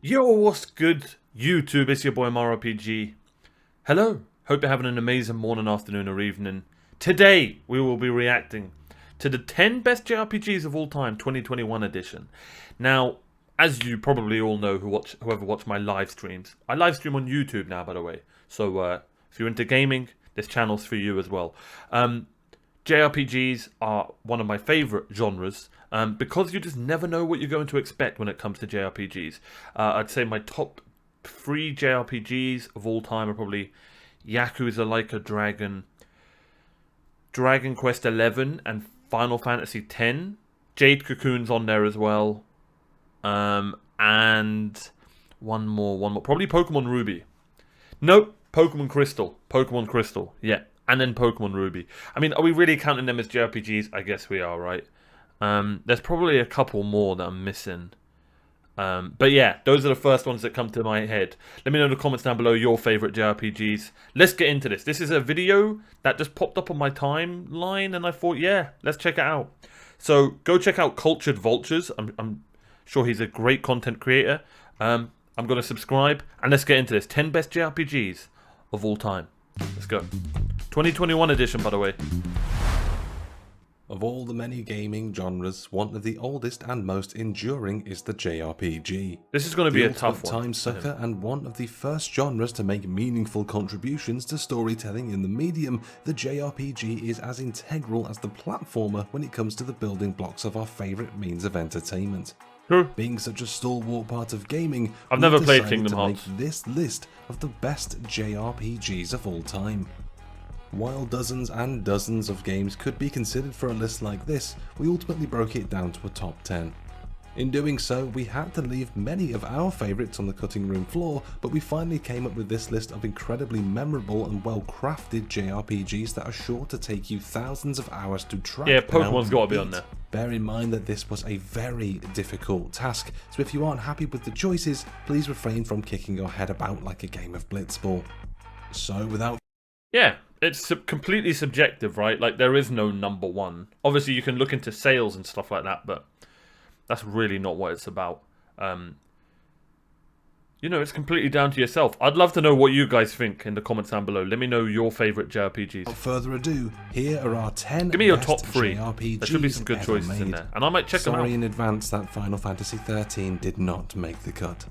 Yo, what's good, YouTube? It's your boy OmarioRpg. Hello, hope you're having an amazing morning, afternoon, or evening. Today, we will be reacting to the 10 best JRPGs of all time, 2021 edition. Now, as you probably all know whoever watched my live streams, I live stream on YouTube now, by the way. So, if you're into gaming, this channel's for you as well. JRPGs are one of my favourite genres because you just never know what you're going to expect when it comes to JRPGs. I'd say my top 3 JRPGs of all time are probably Yakuza Like a Dragon, Dragon Quest XI, and Final Fantasy X. Jade Cocoon's on there as well. And one more. Probably Pokemon Ruby. Nope, Pokemon Crystal, yeah. And then Pokemon Ruby. I mean, are we really counting them as JRPGs? I guess we are, right? There's probably a couple more that I'm missing. But yeah, those are the first ones that come to my head. Let me know in the comments down below your favourite JRPGs. Let's get into this. This is a video that just popped up on my timeline, and I thought, yeah, let's check it out. So go check out Cultured Vultures. I'm sure he's a great content creator. I'm going to subscribe, and let's get into this. 10 best JRPGs of all time. Let's go. 2021 edition, by the way. Of all the many gaming genres, one of the oldest and most enduring is the JRPG. This is going to be a tough one. Time sucker and one of the first genres to make meaningful contributions to storytelling in the medium, the JRPG is as integral as the platformer when it comes to the building blocks of our favourite means of entertainment. True. Being such a stalwart part of gaming, I've never played Kingdom Hearts. Make this list of the best JRPGs of all time. While dozens and dozens of games could be considered for a list like this, we ultimately broke it down to a top 10. In doing so, we had to leave many of our favourites on the cutting room floor, but we finally came up with this list of incredibly memorable and well-crafted JRPGs that are sure to take you thousands of hours to track. Yeah, Pokemon's got to be on there. Bear in mind that this was a very difficult task, so if you aren't happy with the choices, please refrain from kicking your head about like a game of blitzball. So without... Yeah, it's completely subjective, right? Like, there is no number one. Obviously, you can look into sales and stuff like that, but that's really not what it's about. You know, it's completely down to yourself. I'd love to know what you guys think in the comments down below. Let me know your favourite JRPGs. Without further ado, here are our 10 Give me your best top 3. JRPGs There should be some good choices made. in there. And I might check them out. Sorry in advance that Final Fantasy 13 did not make the cut.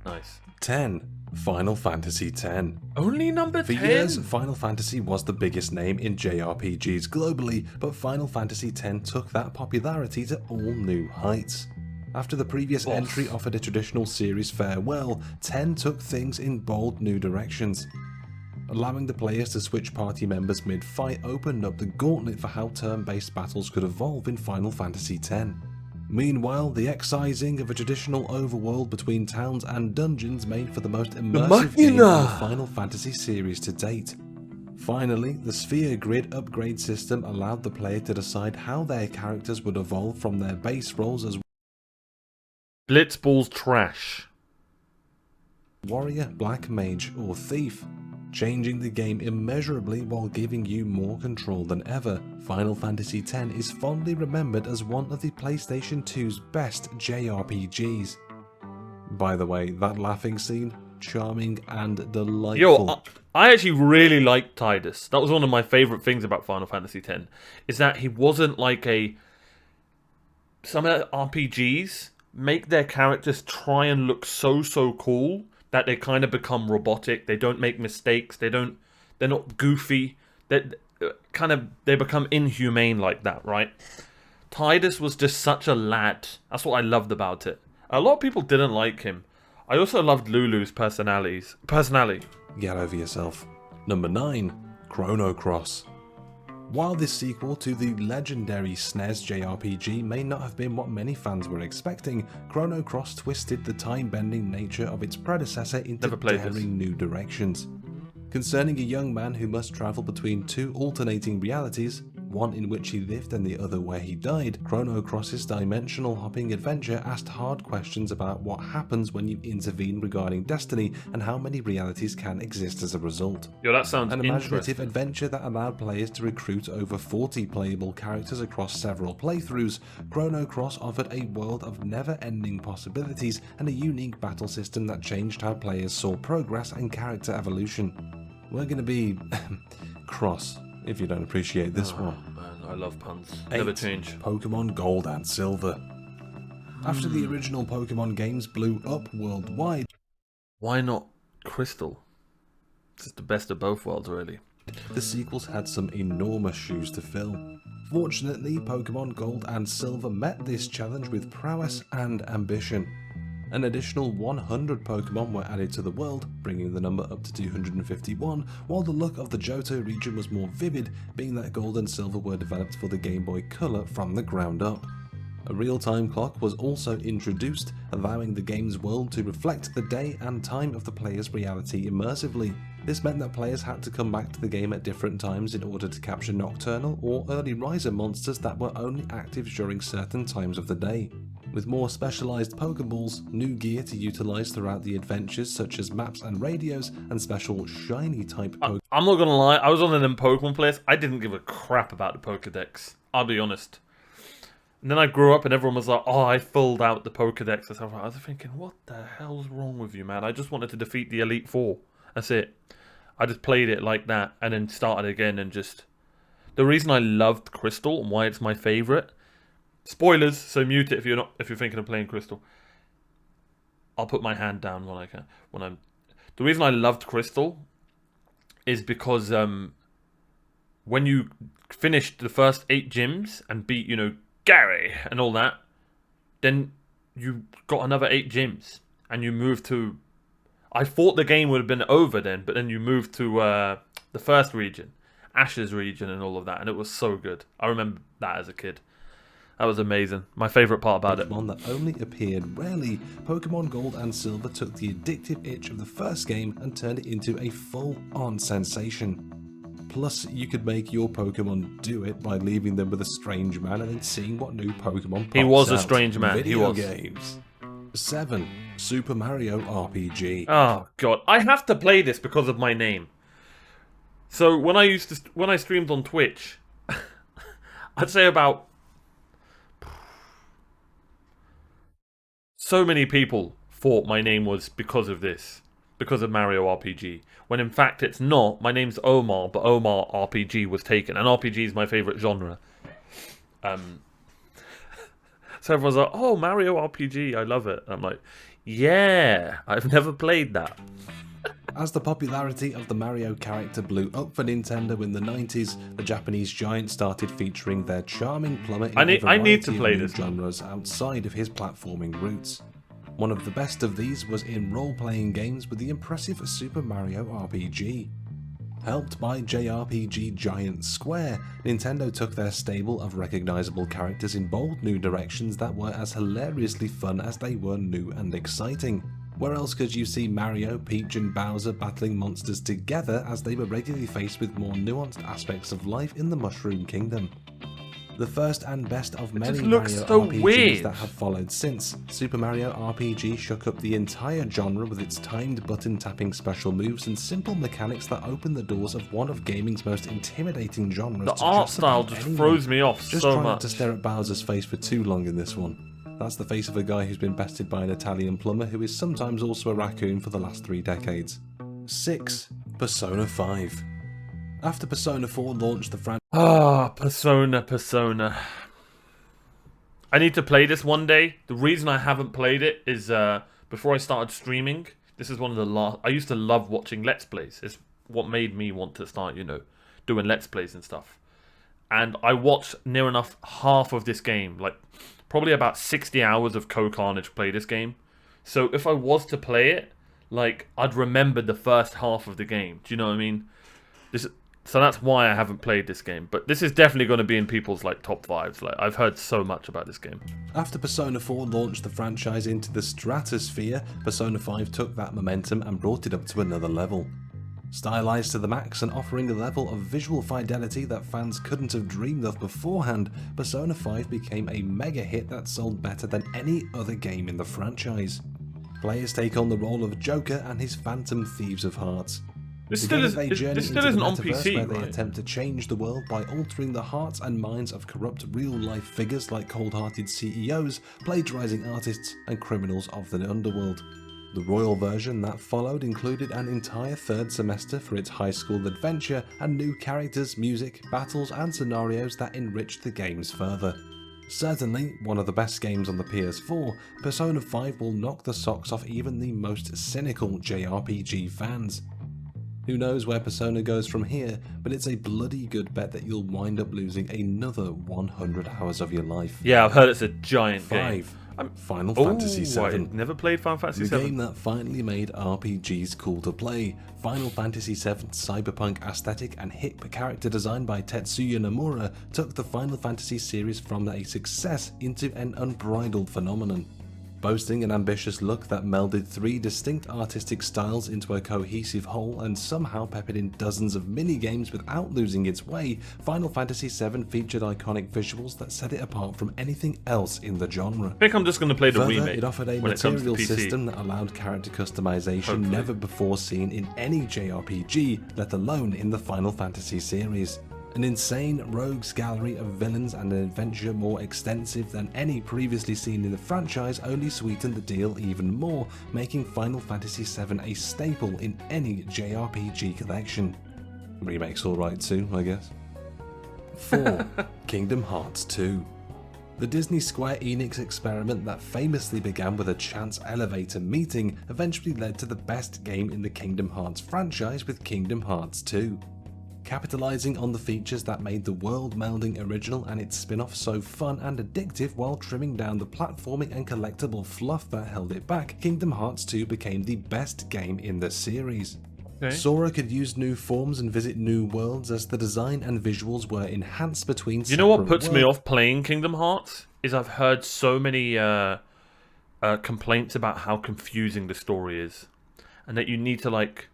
Nice. 10. Final Fantasy X. Only number 10? For years, Final Fantasy was the biggest name in JRPGs globally, but Final Fantasy X took that popularity to all new heights. After the previous entry offered a traditional series farewell, 10 took things in bold new directions. Allowing the players to switch party members mid-fight opened up the gauntlet for how turn-based battles could evolve in Final Fantasy X. Meanwhile, the excising of a traditional overworld between towns and dungeons made for the most immersive game in the Final Fantasy series to date. Finally, the Sphere Grid upgrade system allowed the player to decide how their characters would evolve from their base roles as Blitzball's trash. warrior, black mage, or thief, changing the game immeasurably while giving you more control than ever. Final Fantasy X is fondly remembered as one of the PlayStation 2's best JRPGs. By the way, that laughing scene, charming and delightful. Yo, I actually really liked Tidus. That was one of my favourite things about Final Fantasy X, is that he wasn't like a... Some RPGs make their characters try and look so cool that they kind of become robotic. They don't make mistakes. They're not goofy. They become inhumane like that, right? Tidus was just such a lad. That's what I loved about it. A lot of people didn't like him. I also loved Lulu's personality. Get over yourself. Number 9. Chrono Cross. While this sequel to the legendary SNES JRPG may not have been what many fans were expecting, Chrono Cross twisted the time-bending nature of its predecessor into daring new directions. Concerning a young man who must travel between 2 alternating realities, one in which he lived and the other where he died, Chrono Cross's dimensional hopping adventure asked hard questions about what happens when you intervene regarding destiny and how many realities can exist as a result. Yo, that sounds An imaginative interesting. adventure that allowed players to recruit over 40 playable characters across several playthroughs, Chrono Cross offered a world of never-ending possibilities and a unique battle system that changed how players saw progress and character evolution. We're gonna be cross if you don't appreciate this one. Man, I love puns. 8. Never change. Pokemon Gold and Silver. After the original Pokemon games blew up worldwide, Why not Crystal? It's just the best of both worlds, really. the sequels had some enormous shoes to fill. Fortunately, Pokemon Gold and Silver met this challenge with prowess and ambition. An additional 100 Pokemon were added to the world, bringing the number up to 251, while the look of the Johto region was more vivid, being that Gold and Silver were developed for the Game Boy Color from the ground up. A real-time clock was also introduced, allowing the game's world to reflect the day and time of the player's reality immersively. This meant that players had to come back to the game at different times in order to capture nocturnal or early riser monsters that were only active during certain times of the day. With more specialised Pokeballs, new gear to utilise throughout the adventures such as maps and radios, and special shiny type Pokemon. I'm not gonna lie, I was on them Pokemon players. I didn't give a crap about the Pokedex. I'll be honest. And then I grew up and everyone was like, oh, I filled out the Pokedex and stuff. I was thinking, what the hell's wrong with you, man? I just wanted to defeat the Elite Four. That's it. I just played it like that and then started again and just... The reason I loved Crystal and why it's my favourite... Spoilers, so mute it if you're thinking of playing Crystal. I'll put my hand down when I can. The reason I loved Crystal is because when you finished the first 8 gyms and beat, Gary and all that, then you got another 8 gyms and you moved to... I thought the game would have been over then, but then you moved to the first region, Ash's region and all of that, and it was so good. I remember that as a kid. That was amazing. My favourite part about it. Pokemon that only appeared rarely, Pokemon Gold and Silver took the addictive itch of the first game and turned it into a full-on sensation. Plus, you could make your Pokemon do it by leaving them with a strange man and then seeing what new Pokemon pops He was a out. strange man. Video He was. games. 7. Super Mario RPG. Oh god, I have to play this because of my name. So when I streamed on Twitch, I'd say about so many people thought my name was because of this, because of Mario RPG. When in fact it's not. My name's Omar, but Omar RPG was taken, and RPG is my favourite genre. So everyone's like, "Oh, Mario RPG, I love it." I'm like, "Yeah, I've never played that." As the popularity of the Mario character blew up for Nintendo in the 90s, the Japanese giant started featuring their charming plumber in I need to a variety play of new this. genres outside of his platforming roots. One of the best of these was in role-playing games with the impressive Super Mario RPG. Helped by JRPG giant Square, Nintendo took their stable of recognizable characters in bold new directions that were as hilariously fun as they were new and exciting. Where else could you see Mario, Peach and Bowser battling monsters together as they were regularly faced with more nuanced aspects of life in the Mushroom Kingdom? The first and best of many just looks Mario so RPGs weird. that have followed since, Super Mario RPG shook up the entire genre with its timed button-tapping special moves and simple mechanics that open the doors of one of gaming's most intimidating genres. The art style just throws me off Just so try not much. to stare at Bowser's face for too long in this one. That's the face of a guy who's been bested by an Italian plumber who is sometimes also a raccoon for the last 3 decades. 6. Persona 5. After Persona 4 launched the franchise, Persona. I need to play this one day. The reason I haven't played it is before I started streaming, this is one of the last... I used to love watching Let's Plays. It's what made me want to start, doing Let's Plays and stuff. And I watched near enough half of this game, like probably about 60 hours of Co-Carnage play this game. So if I was to play it, like, I'd remember the first half of the game. Do you know what I mean? So that's why I haven't played this game. But this is definitely going to be in people's top 5s. Like, I've heard so much about this game. After Persona 4 launched the franchise into the stratosphere, Persona 5 took that momentum and brought it up to another level. Stylized to the max and offering a level of visual fidelity that fans couldn't have dreamed of beforehand, Persona 5 became a mega hit that sold better than any other game in the franchise. Players take on the role of Joker and his Phantom Thieves of Hearts. This still isn't on PC, where they right? attempt to change the world by altering the hearts and minds of corrupt real-life figures like cold-hearted CEOs, plagiarizing artists, and criminals of the underworld. The royal version that followed included an entire third semester for its high school adventure and new characters, music, battles, and scenarios that enriched the games further. Certainly, one of the best games on the PS4, Persona 5 will knock the socks off even the most cynical JRPG fans. Who knows where Persona goes from here, but it's a bloody good bet that you'll wind up losing another 100 hours of your life. Yeah, I've heard it's a giant game. Final Fantasy VII. I never played Final Fantasy VII. The game that finally made RPGs cool to play. Final Fantasy VII's cyberpunk aesthetic and hip character design by Tetsuya Nomura took the Final Fantasy series from a success into an unbridled phenomenon. Boasting an ambitious look that melded 3 distinct artistic styles into a cohesive whole and somehow peppered in dozens of mini-games without losing its way, Final Fantasy VII featured iconic visuals that set it apart from anything else in the genre. I think I'm just going to play the Further, remake. It offered a material system that allowed character customization never before seen in any JRPG, let alone in the Final Fantasy series. An insane rogues gallery of villains and an adventure more extensive than any previously seen in the franchise only sweetened the deal even more, making Final Fantasy VII a staple in any JRPG collection. Remake's alright too, I guess. 4. Kingdom Hearts 2. The Disney Square Enix experiment that famously began with a chance elevator meeting eventually led to the best game in the Kingdom Hearts franchise with Kingdom Hearts 2. Capitalizing on the features that made the world-melding original and its spin-off so fun and addictive while trimming down the platforming and collectible fluff that held it back, Kingdom Hearts 2 became the best game in the series. Okay. Sora could use new forms and visit new worlds as the design and visuals were enhanced between separate. You know what puts me off playing Kingdom Hearts? Is I've heard so many complaints about how confusing the story is. And that you need to, like,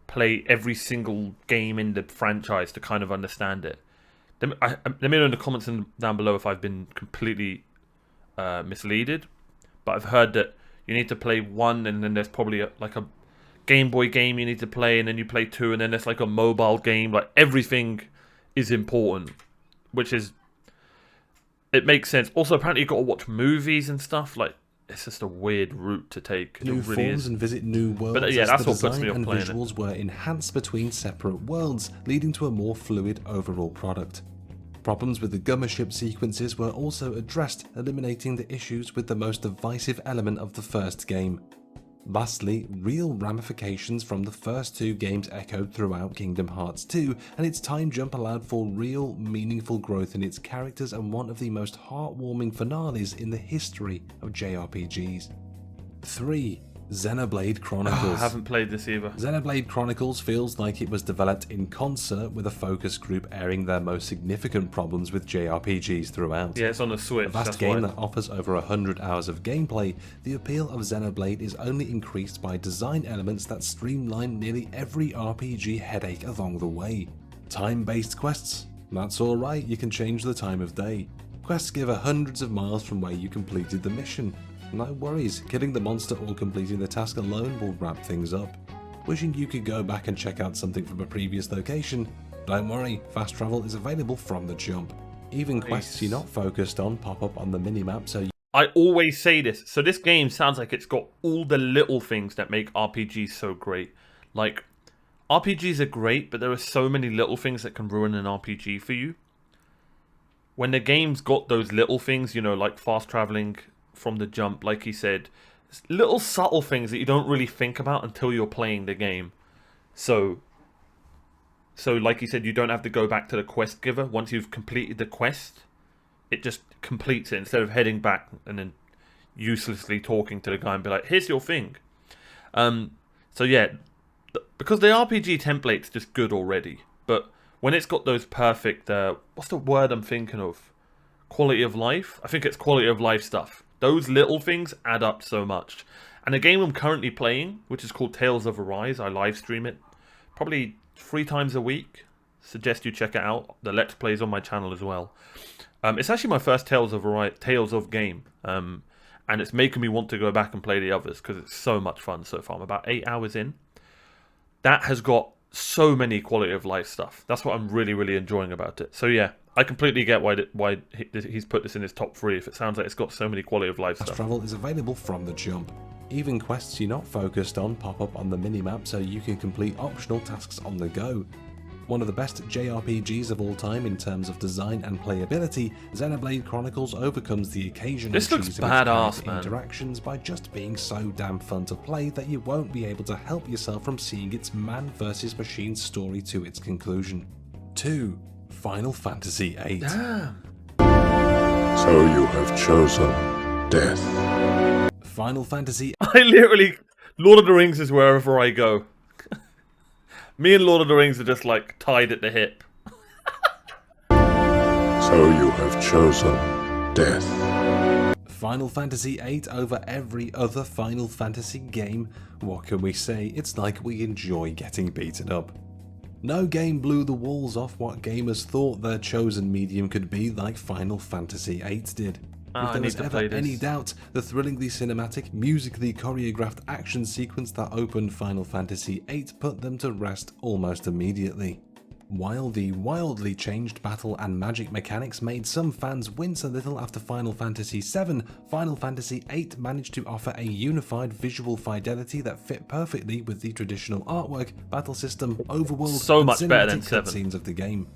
play every single game in the franchise to kind of understand it. Let me know in the comments down below if I've been completely misleaded, but I've heard that you need to play 1 and then there's probably a Game Boy game you need to play, and then you play 2 and then there's like a mobile game. Like, everything is important, which is, it makes sense. Also, apparently you've got to watch movies and stuff. Like, it's just a weird route to take. New forms and visit new worlds. But yeah, that's what puts me off playing it. Visuals were enhanced between separate worlds, leading to a more fluid overall product. Problems with the Gummer ship sequences were also addressed, eliminating the issues with the most divisive element of the first game. Lastly, real ramifications from the first 2 games echoed throughout Kingdom Hearts 2, and its time jump allowed for real, meaningful growth in its characters and one of the most heartwarming finales in the history of JRPGs. 3. Xenoblade Chronicles. I haven't played this either. Xenoblade Chronicles feels like it was developed in concert with a focus group airing their most significant problems with JRPGs throughout. Yeah, it's on the Switch. A vast game that offers over 100 hours of gameplay, the appeal of Xenoblade is only increased by design elements that streamline nearly every RPG headache along the way. Time-based quests? That's alright, you can change the time of day. Quests give hundreds of miles from where you completed the mission. No worries, killing the monster or completing the task alone will wrap things up. Wishing you could go back and check out something from a previous location? Don't worry, fast travel is available from the jump. Even quests you're not focused on pop up on the minimap, so I always say this, so this game sounds like it's got all the little things that make RPGs so great. Like, RPGs are great, but there are so many little things that can ruin an RPG for you. When the game's got those little things, you know, like fast traveling from the jump, like he said, little subtle things that you don't really think about until you're playing the game. So like he said, you don't have to go back to the quest giver. Once you've completed the quest, it just completes it instead of heading back and then uselessly talking to the guy and be like, here's your thing. So yeah, because the RPG template's just good already, but when it's got those perfect, what's the word I'm thinking of? Quality of life? I think it's quality of life stuff. Those little things add up so much. And the game I'm currently playing, which is called Tales of Arise, I live stream it probably 3 times a week. Suggest you check it out. The Let's Plays on my channel as well. It's actually my first Tales of game, and it's making me want to go back and play the others because it's so much fun so far. I'm about 8 hours in. That has got so many quality of life stuff. That's what I'm really, really enjoying about it. So yeah, I completely get why he's put this in his top 3 if it sounds like it's got so many quality of life stuff. Travel is available from the jump. Even quests you're not focused on pop up on the minimap so you can complete optional tasks on the go. One of the best JRPGs of all time in terms of design and playability, XENOBLADE Chronicles overcomes the occasional This looks badass, man. interactions by just being so damn fun to play that you won't be able to help yourself from seeing its man versus machine story to its conclusion. 2. Final Fantasy VIII. Damn. So you have chosen death. Final Fantasy. I literally, Lord of the Rings is wherever I go. Me and Lord of the Rings are just like tied at the hip. So you have chosen death. Final Fantasy VIII over every other Final Fantasy game. What can we say? It's like we enjoy getting beaten up. No game blew the walls off what gamers thought their chosen medium could be like Final Fantasy VIII did. If there was ever any doubt, the thrillingly cinematic, musically choreographed action sequence that opened Final Fantasy VIII put them to rest almost immediately. While the wildly changed battle and magic mechanics made some fans wince a little after Final Fantasy VII, Final Fantasy VIII managed to offer a unified visual fidelity that fit perfectly with the traditional artwork, battle system, overworld, so much better than cutscenes of the game.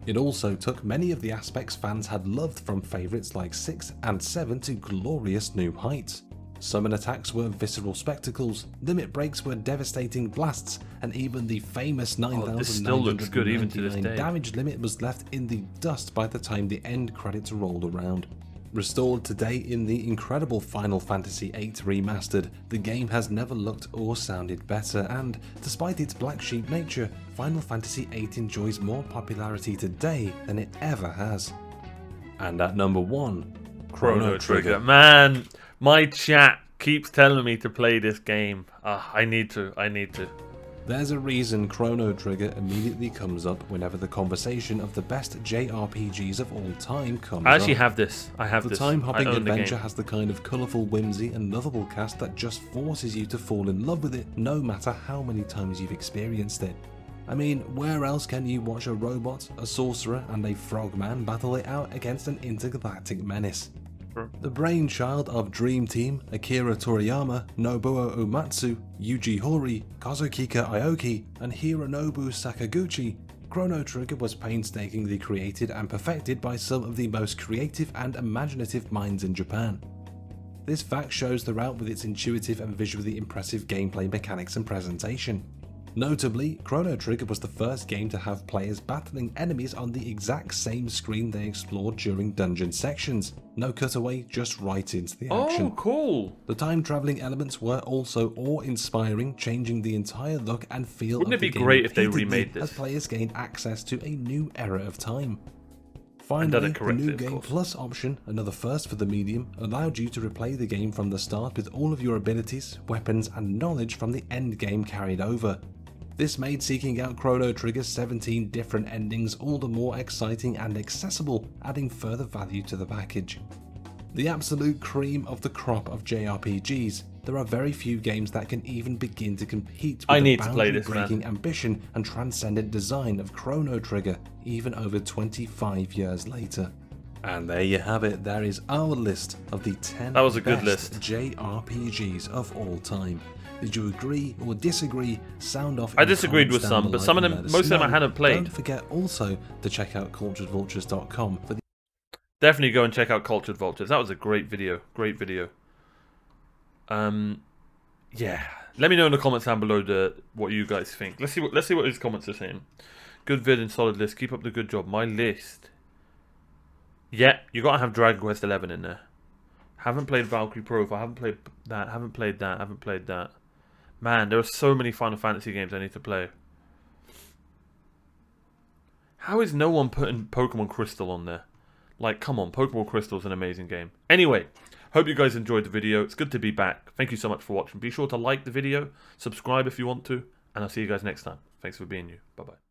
It also took many of the aspects fans had loved from favourites like 6 and 7 to glorious new heights. Summon attacks were visceral spectacles, limit breaks were devastating blasts, and even the famous 9,999 damage limit was left in the dust by the time the end credits rolled around. Restored today in the incredible Final Fantasy VIII Remastered, the game has never looked or sounded better, and despite its black sheep nature, Final Fantasy VIII enjoys more popularity today than it ever has. And at number 1, Chrono Trigger. Man, my chat keeps telling me to play this game. I need to. There's a reason Chrono Trigger immediately comes up whenever the conversation of the best JRPGs of all time comes up. I actually have this. The time-hopping adventure has the kind of colourful whimsy and lovable cast that just forces you to fall in love with it, no matter how many times you've experienced it. I mean, where else can you watch a robot, a sorcerer, and a frogman battle it out against an intergalactic menace? The brainchild of Dream Team, Akira Toriyama, Nobuo Uematsu, Yuji Horii, Kazukika Aoki, and Hironobu Sakaguchi, Chrono Trigger was painstakingly created and perfected by some of the most creative and imaginative minds in Japan. This fact shows throughout with its intuitive and visually impressive gameplay mechanics and presentation. Notably, Chrono Trigger was the first game to have players battling enemies on the exact same screen they explored during dungeon sections. No cutaway, just right into the action. Oh, cool. The time-traveling elements were also awe-inspiring, changing the entire look and feel Wouldn't of the it be game great if they repeatedly remade this? as players gained access to a new era of time. Finally, the New Game Plus option, another first for the medium, allowed you to replay the game from the start with all of your abilities, weapons, and knowledge from the end game carried over. This made seeking out Chrono Trigger's 17 different endings all the more exciting and accessible, adding further value to the package. The absolute cream of the crop of JRPGs, there are very few games that can even begin to compete with the boundary-breaking ambition and transcendent design of Chrono Trigger, even over 25 years later. And there you have it, there is our list of the 10 best JRPGs of all time. Did you agree or disagree? Sound off. I disagreed with some, but some of them, most of them I hadn't played. Don't forget also to check out culturedvultures.com for the... Definitely go and check out Cultured Vultures. That was a great video. Great video. Yeah. Let me know in the comments down below what you guys think. Let's see what his comments are saying. Good vid and solid list. Keep up the good job. My list. Yeah, you gotta have Dragon Quest 11 in there. Haven't played Valkyrie Profile. Haven't played that. Haven't played that. Haven't played that. Man, there are so many Final Fantasy games I need to play. How is no one putting Pokemon Crystal on there? Like, come on, Pokemon Crystal is an amazing game. Anyway, hope you guys enjoyed the video. It's good to be back. Thank you so much for watching. Be sure to like the video, subscribe if you want to, and I'll see you guys next time. Thanks for being you. Bye-bye.